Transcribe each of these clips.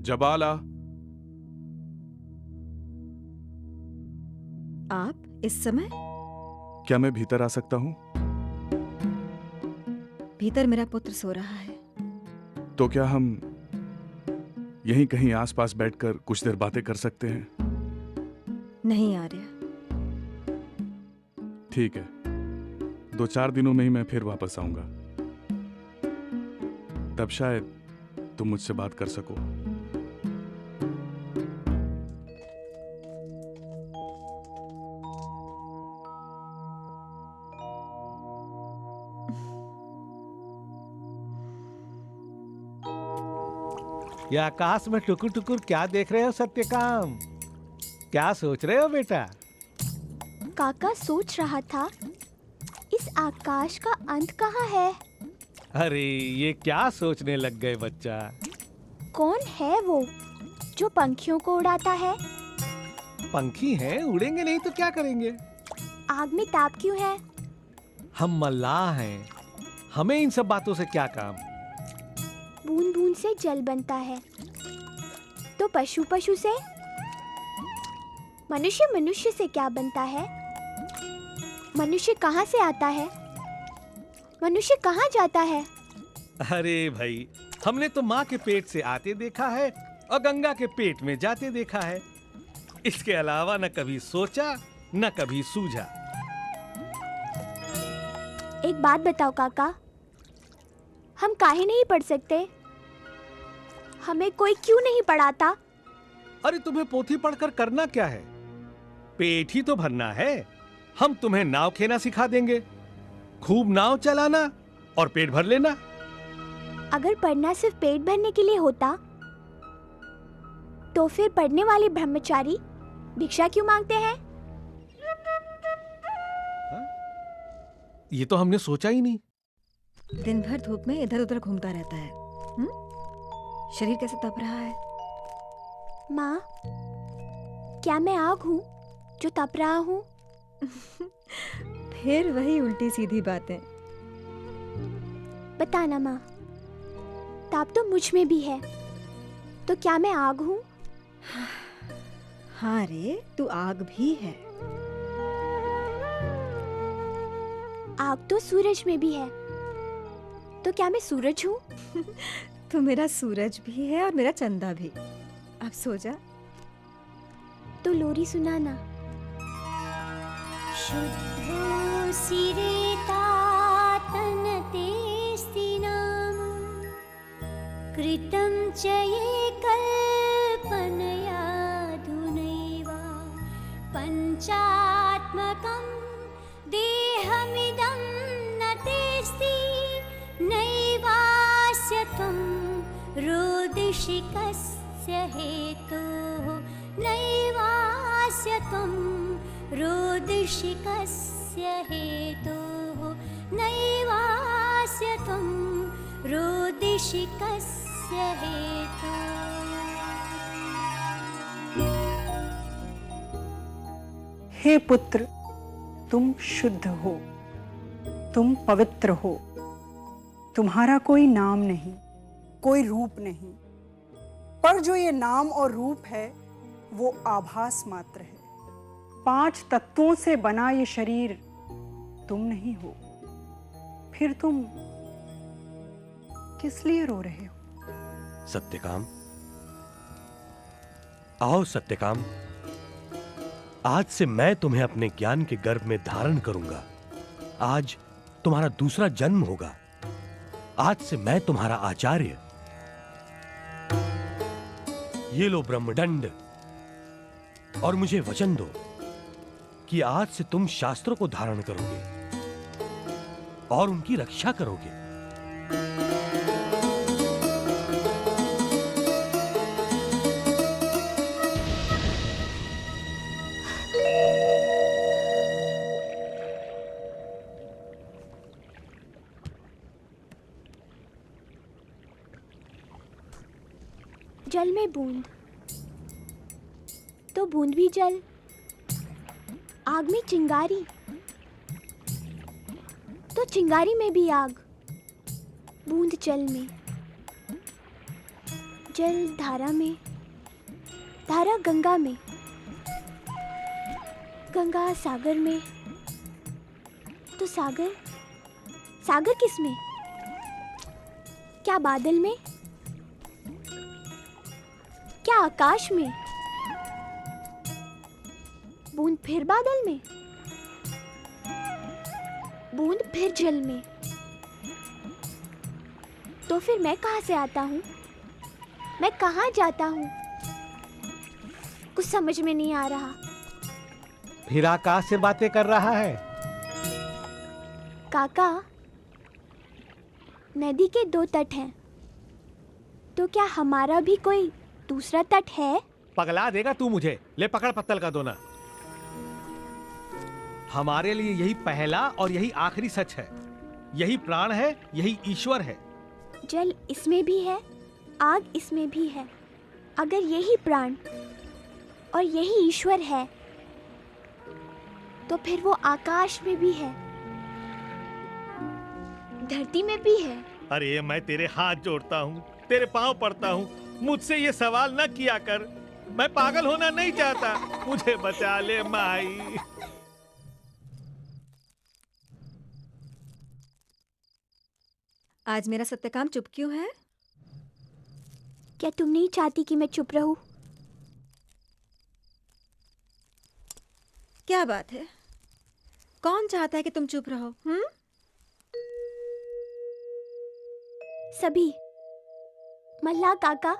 जबाला, आप इस समय? क्या मैं भीतर आ सकता हूँ? भीतर मेरा पुत्र सो रहा है। तो क्या हम यहीं कहीं आसपास बैठकर कुछ देर बातें कर सकते हैं? नहीं आर्य। ठीक है, 2-4 दिनों में ही मैं फिर वापस आऊंगा। तब शायद तुम मुझसे बात कर सको। ये आकाश में टुकुर टुकुर क्या देख रहे हो सत्यकाम? क्या सोच रहे हो बेटा? काका सोच रहा था इस आकाश का अंत कहाँ है। अरे ये क्या सोचने लग गए बच्चा? कौन है वो जो पंखियों को उड़ाता है? पंखी हैं, उड़ेंगे नहीं तो क्या करेंगे? आग में ताप क्यों है? हम मल्लाह हैं, हमें इन सब बातों से क्या काम? बूंद बूंद से जल बनता है, तो पशु पशु से, मनुष्य मनुष्य से क्या बनता है? मनुष्य कहाँ से आता है? मनुष्य कहाँ जाता है? अरे भाई, हमने तो माँ के पेट से आते देखा है और गंगा के पेट में जाते देखा है। इसके अलावा न कभी सोचा न कभी सूझा। एक बात बताओ काका, हम काहे नहीं पढ़ सकते? हमें कोई क्यों नहीं पढ़ाता? अरे तुम्हें पोथी पढ़कर करना क्या है? पेट ही तो भरना है। हम तुम्हें नाव खेना सिखा देंगे, खूब नाव चलाना और पेट भर लेना। अगर पढ़ना सिर्फ पेट भरने के लिए होता तो फिर पढ़ने वाले ब्रह्मचारी भिक्षा क्यों मांगते हैं? ये तो हमने सोचा ही नहीं। दिन भर धूप में इधर उधर घूमता रहता है। शरीर कैसे तप रहा है? माँ, क्या मैं आग हूँ जो तप रहा हूँ? फिर वही उल्टी सीधी बातें। बताना माँ, ताप तो मुझ में भी है, तो क्या मैं आग हूँ? हाँ रे, तू आग भी है। आग तो सूरज में भी है, तो क्या मैं सूरज हूँ? तू मेरा सूरज भी है और मेरा चंदा भी। अब सो जा। तो लोरी सुनाना। शुद्धो सिरेता तनतेस्ति नाम कृतं च ये कल्पनयाधुनैव पंचात्मकं देहमिदं न तेस्ति नैवास्य त्वं रोदिषि कस्य हेतोः नैवास्य त्वं रोदिषि कस्य हेतोः नैवास्य त्वं रोदिषि कस्य हेतोः। हे पुत्र, तुम शुद्ध हो, तुम पवित्र हो। तुम्हारा कोई नाम नहीं, कोई रूप नहीं, पर जो ये नाम और रूप है वो आभास मात्र है। 5 तत्वों से बना ये शरीर तुम नहीं हो, फिर तुम किस लिए रो रहे हो? सत्यकाम, आओ सत्यकाम, आज से मैं तुम्हें अपने ज्ञान के गर्भ में धारण करूंगा। आज तुम्हारा दूसरा जन्म होगा। आज से मैं तुम्हारा आचार्य। ये लो ब्रह्मदंड और मुझे वचन दो कि आज से तुम शास्त्रों को धारण करोगे और उनकी रक्षा करोगे। जल में बूंद तो बूंद भी जल, आग में चिंगारी तो चिंगारी में भी आग, बूंद जल में जल धारा में, धारा गंगा में, गंगा सागर में, तो सागर, सागर किस में? क्या बादल में? क्या आकाश में? बूंद फिर बादल में, बूंद फिर जल में। तो फिर मैं कहाँ से आता हूँ? मैं कहाँ जाता हूँ? कुछ समझ में नहीं आ रहा। फिर आकाश से बातें कर रहा है। काका, नदी के दो तट हैं, तो क्या हमारा भी कोई दूसरा तट है? पगला देगा तू मुझे। ले पकड़ पत्तल का दोना। हमारे लिए यही पहला और यही आखिरी सच है। यही प्राण है, यही ईश्वर है। जल इसमें भी है, आग इसमें भी है। अगर यही प्राण और यही ईश्वर है, तो फिर वो आकाश में भी है, धरती में भी है। अरे मैं तेरे हाथ जोड़ता हूँ, तेरे पांव पड़ता हूँ, मुझसे ये सवाल न किया कर। मैं पागल होना नहीं चाहता। मुझे बचा ले माई। आज मेरा सत्यकाम चुप क्यों है? क्या तुम नहीं चाहती कि मैं चुप रहूं? क्या बात है? कौन चाहता है कि तुम चुप रहो? सभी, मल्ला काका,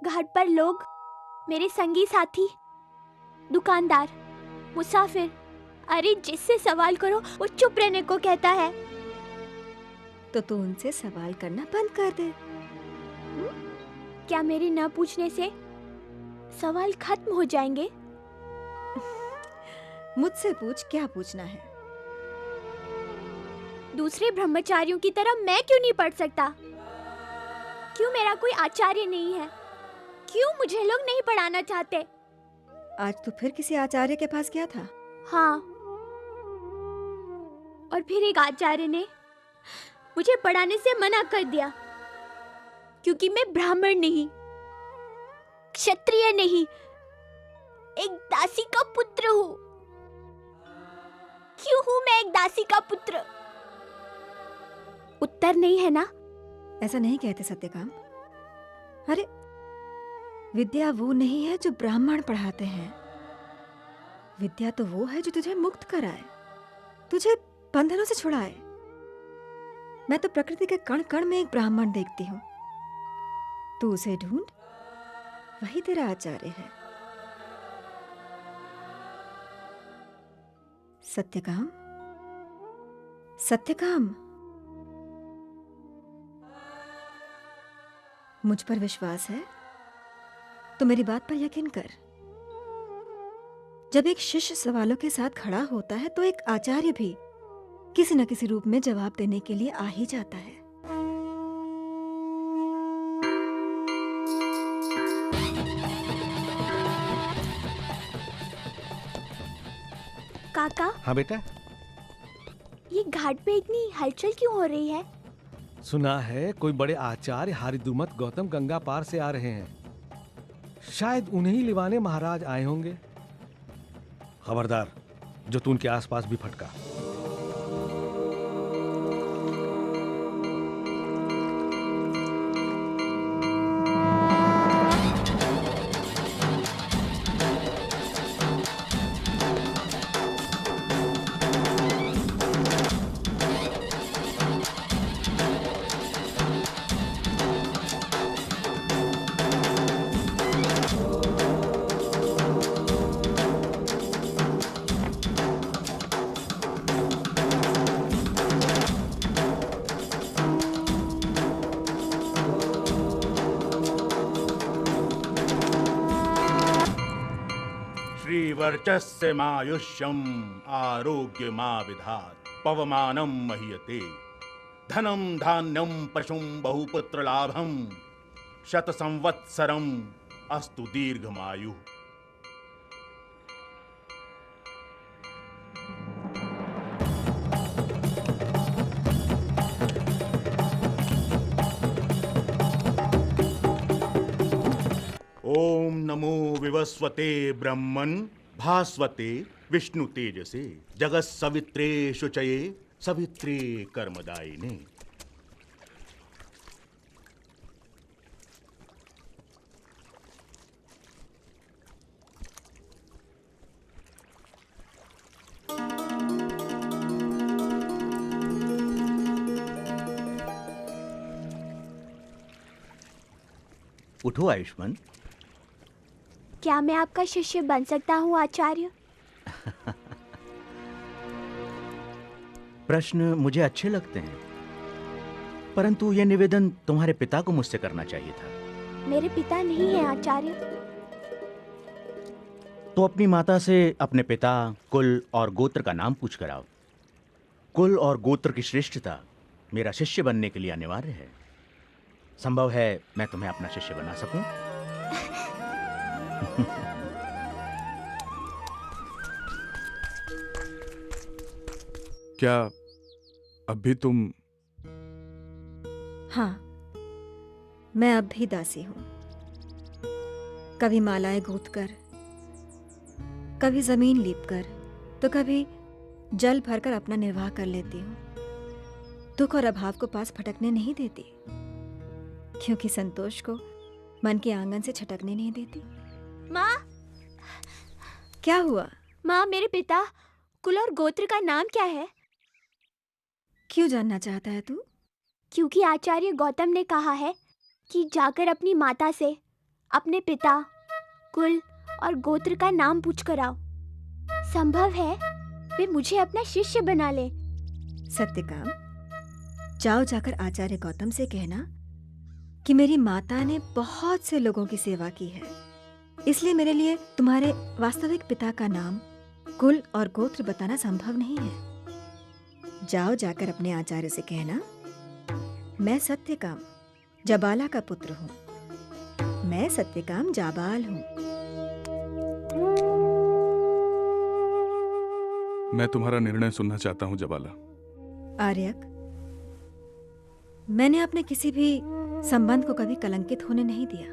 घाट पर लोग, मेरे संगी साथी, दुकानदार, मुसाफिर, अरे जिससे सवाल करो वो चुप रहने को कहता है। तो तू उनसे सवाल करना बंद कर दे। क्या मेरे न पूछने से सवाल खत्म हो जाएंगे? मुझसे पूछ, क्या पूछना है? दूसरे ब्रह्मचारियों की तरह मैं क्यों नहीं पढ़ सकता? क्यों मेरा कोई आचार्य नहीं है? क्यों मुझे लोग नहीं पढ़ाना चाहते? आज तू फिर किसी आचार्य के पास गया था? हाँ, और फिर एक आचार्य ने मुझे पढ़ाने से मना कर दिया, क्योंकि मैं ब्राह्मण नहीं, क्षत्रिय नहीं, एक दासी का पुत्र हूँ। क्यों हूँ मैं एक दासी का पुत्र? उत्तर नहीं है ना? ऐसा नहीं कहते सत्यकाम। अरे विद्या वो नहीं है जो ब्राह्मण पढ़ाते हैं। विद्या तो वो है जो तुझे मुक्त कराए, तुझे बंधनों से छुड़ाए। मैं तो प्रकृति के कण कण में एक ब्राह्मण देखती हूँ। तू उसे ढूंढ, वही तेरा आचार्य है। सत्यकाम, सत्यकाम, मुझ पर विश्वास है तो मेरी बात पर यकीन कर। जब एक शिष्य सवालों के साथ खड़ा होता है तो एक आचार्य भी किसी न किसी रूप में जवाब देने के लिए आ ही जाता है। काका, हाँ बेटा, ये घाट पे इतनी हलचल क्यों हो रही है? सुना है कोई बड़े आचार्य हरिदुमत गौतम गंगा पार से आ रहे हैं। शायद उन्हीं लिवाने महाराज आए होंगे। खबरदार, जो तू उनके आसपास भी फटका। श्रीवर्चस्यमायुष्यम् आरोग्यमाविधात् पवमानं महीयते धनं धान्यं पशुं बहुपुत्रलाभं शतसंवत्सरम् अस्तु दीर्घमायुः। ओम नमो विवस्वते ब्रह्मन् भास्वते विष्णु तेजसे जगत सवित्रे शुचये सवित्रे कर्मदायिने। उठो आयुष्मान। क्या मैं आपका शिष्य बन सकता हूँ आचार्य? प्रश्न मुझे अच्छे लगते हैं, परंतु यह निवेदन तुम्हारे पिता को मुझसे करना चाहिए था। मेरे पिता नहीं है आचार्य। तो अपनी माता से अपने पिता, कुल और गोत्र का नाम पूछ कर आओ। कुल और गोत्र की श्रेष्ठता मेरा शिष्य बनने के लिए अनिवार्य है। संभव है मैं तुम्हें अपना शिष्य बना सकूं? क्या अब भी तुम? हाँ, मैं अब भी दासी हूं। कभी मालाएं गूंथकर, कभी जमीन लीपकर, तो कभी जल भरकर अपना निर्वाह कर लेती हूं। दुख और अभाव को पास भटकने नहीं देती, क्योंकि संतोष को मन के आंगन से छटकने नहीं देती। माँ, क्या हुआ? माँ, मेरे पिता कुल और गोत्र का नाम क्या है? क्यों जानना चाहता है तू? क्योंकि आचार्य गौतम ने कहा है कि जाकर अपनी माता से अपने पिता, कुल और गोत्र का नाम पूछ कर आओ। संभव है वे मुझे अपना शिष्य बना ले। सत्यकाम, जाओ जाकर आचार्य गौतम से कहना कि मेरी माता ने बहुत से लोगों की सेवा की है, इसलिए मेरे लिए तुम्हारे वास्तविक पिता का नाम, कुल और गोत्र बताना संभव नहीं है। जाओ जाकर अपने आचार्य से कहना, मैं सत्यकाम जबाला का पुत्र हूँ। मैं सत्यकाम जाबाल हूँ। मैं तुम्हारा निर्णय सुनना चाहता हूँ जबाला। आर्यक, मैंने अपने किसी भी संबंध को कभी कलंकित होने नहीं दिया,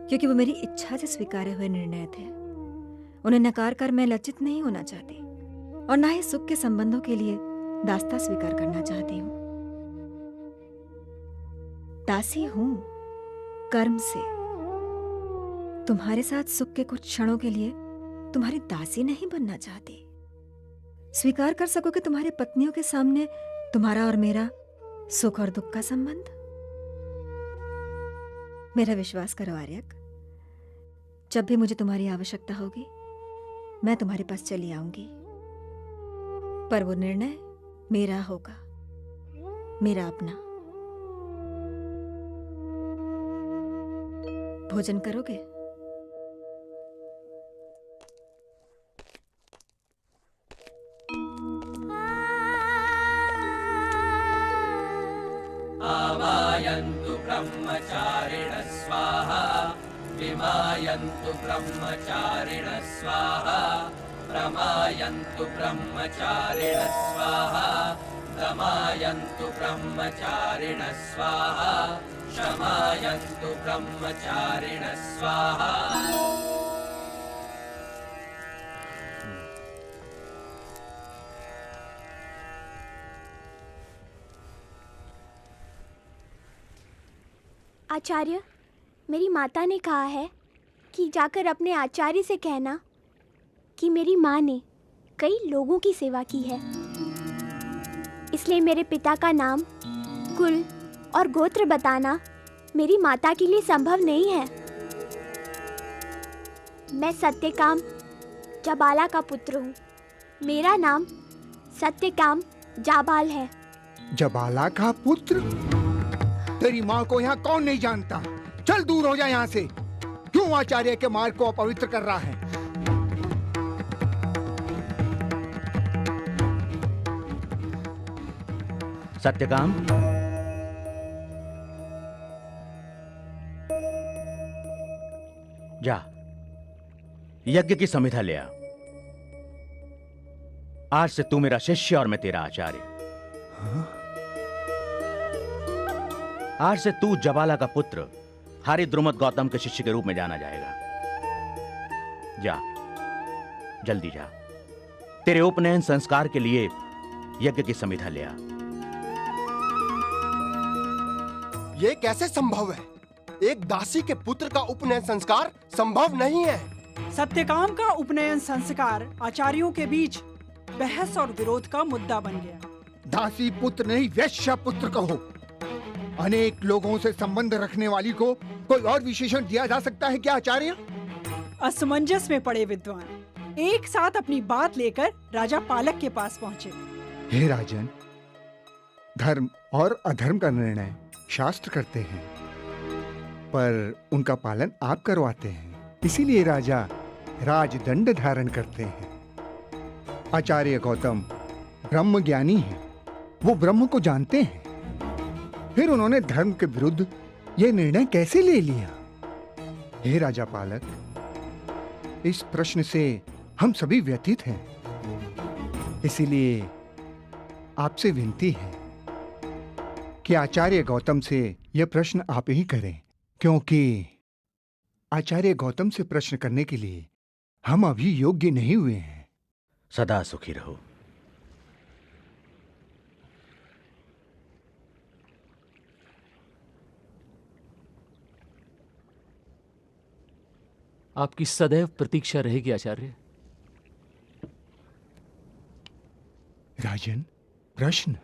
क्योंकि वो मेरी इच्छा से स्वीकारे हुए निर्णय थे। उन्हें नकार कर मैं लज्जित नहीं होना चाहती, और ना ही सुख के संबंधों के लिए दास्ता स्वीकार करना चाहती हूँ। दासी हूं कर्म से। तुम्हारे साथ सुख के कुछ क्षणों के लिए तुम्हारी दासी नहीं बनना चाहती। स्वीकार कर सकोगे तुम्हारी पत्नियों के सामने तुम्हारा और मेरा सुख और दुख का संबंध? मेरा विश्वास करो आर्यक, जब भी मुझे तुम्हारी आवश्यकता होगी मैं तुम्हारे पास चली आऊंगी, पर वो निर्णय मेरा होगा, मेरा अपना। भोजन करोगे? आमायन्तु ब्रह्मचारिणः स्वाहा विमायन्तु ब्रह्मचारिणः स्वाहा प्रमायन्तु ब्रह्मचारिणः स्वाहा दमायन्तु ब्रह्मचारिणः स्वाहा शमायन्तु ब्रह्मचारिणः स्वाहा। आचार्य, मेरी माता ने कहा है कि जाकर अपने आचार्य से कहना कि मेरी माँ ने कई लोगों की सेवा की है, इसलिए मेरे पिता का नाम, कुल और गोत्र बताना मेरी माता के लिए संभव नहीं है। मैं सत्यकाम जाबाला का पुत्र हूँ। मेरा नाम सत्यकाम जाबाल है। जबाला का पुत्र? तेरी माँ को यहाँ कौन नहीं जानता? चल दूर हो जा यहाँ से। क्यों आचार्य के मार्ग को अपवित्र कर रहा है? सत्यकाम, जा यज्ञ की समिधा ले आ। आज से तू मेरा शिष्य और मैं तेरा आचार्य। आज से तू जबाला का पुत्र हारिद्रुमत गौतम के शिष्य के रूप में जाना जाएगा। जा, जल्दी जा। तेरे उपनयन संस्कार के लिए यज्ञ की संविधा ले आ। ये कैसे संभव है? एक दासी के पुत्र का उपनयन संस्कार संभव नहीं है। सत्यकाम का उपनयन संस्कार आचार्यों के बीच बहस और विरोध का मुद्दा बन गया। दासी पुत्र नहीं, वैश्य पुत्र कहो। अनेक लोगों से संबंध रखने वाली को कोई और विशेषण दिया जा सकता है क्या आचार्य? असमंजस में पड़े विद्वान एक साथ अपनी बात लेकर राजा पालक के पास पहुंचे। हे राजन, धर्म और अधर्म का निर्णय शास्त्र करते हैं, पर उनका पालन आप करवाते हैं। इसीलिए राजा राजदंड धारण करते हैं। आचार्य गौतम ब्रह्म ज्ञानी हैं, वो ब्रह्म को जानते हैं, फिर उन्होंने धर्म के विरुद्ध ये निर्णय कैसे ले लिया? हे राजा पालक, इस प्रश्न से हम सभी व्यथित हैं। इसीलिए आपसे विनती है कि आचार्य गौतम से यह प्रश्न आप ही करें, क्योंकि आचार्य गौतम से प्रश्न करने के लिए हम अभी योग्य नहीं हुए हैं। सदा सुखी रहो। आपकी सदैव प्रतीक्षा रहेगी आचार्य। राजन, प्रश्न?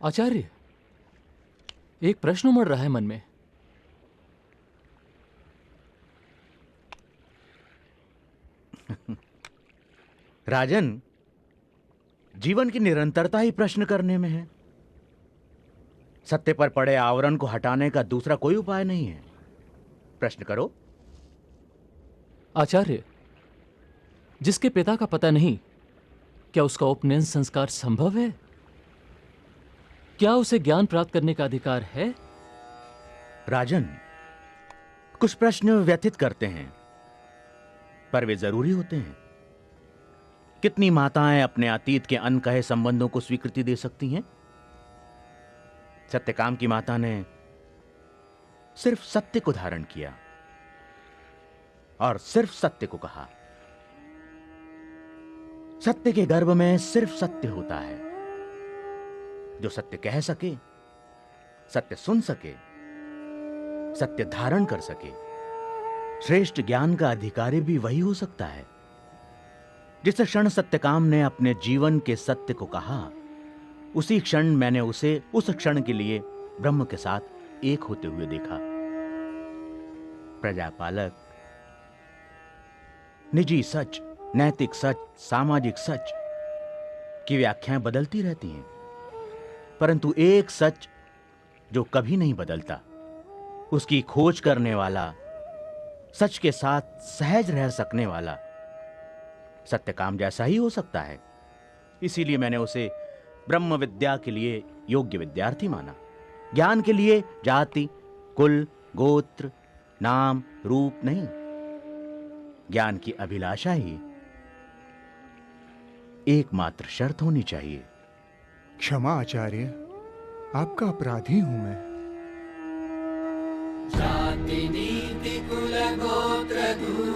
आचार्य, एक प्रश्न उमड़ रहा है मन में। राजन, जीवन की निरंतरता ही प्रश्न करने में है। सत्य पर पड़े आवरण को हटाने का दूसरा कोई उपाय नहीं है। प्रश्न करो। आचार्य, जिसके पिता का पता नहीं, क्या उसका उपनयन संस्कार संभव है? क्या उसे ज्ञान प्राप्त करने का अधिकार है? राजन, कुछ प्रश्न व्यथित करते हैं, पर वे जरूरी होते हैं। कितनी माताएं अपने अतीत के अनकहे संबंधों को स्वीकृति दे सकती हैं? सत्यकाम की माता ने सिर्फ सत्य को धारण किया और सिर्फ सत्य को कहा। सत्य के गर्भ में सिर्फ सत्य होता है। जो सत्य कह सके, सत्य सुन सके, सत्य धारण कर सके, श्रेष्ठ ज्ञान का अधिकारी भी वही हो सकता है। जिस क्षण सत्यकाम ने अपने जीवन के सत्य को कहा, उसी क्षण मैंने उसे उस क्षण के लिए ब्रह्म के साथ एक होते हुए देखा। प्रजापालक, निजी सच, नैतिक सच, सामाजिक सच की व्याख्याएं बदलती रहती हैं, परंतु एक सच जो कभी नहीं बदलता, उसकी खोज करने वाला, सच के साथ सहज रह सकने वाला सत्यकाम जैसा ही हो सकता है। इसीलिए मैंने उसे ब्रह्म विद्या के लिए योग्य विद्यार्थी माना। ज्ञान के लिए जाति, कुल, गोत्र, नाम, रूप नहीं, ज्ञान की अभिलाषा ही एकमात्र शर्त होनी चाहिए। क्षमा आचार्य, आपका अपराधी हूं मैं। जाति नीति कुल गोत्र दूर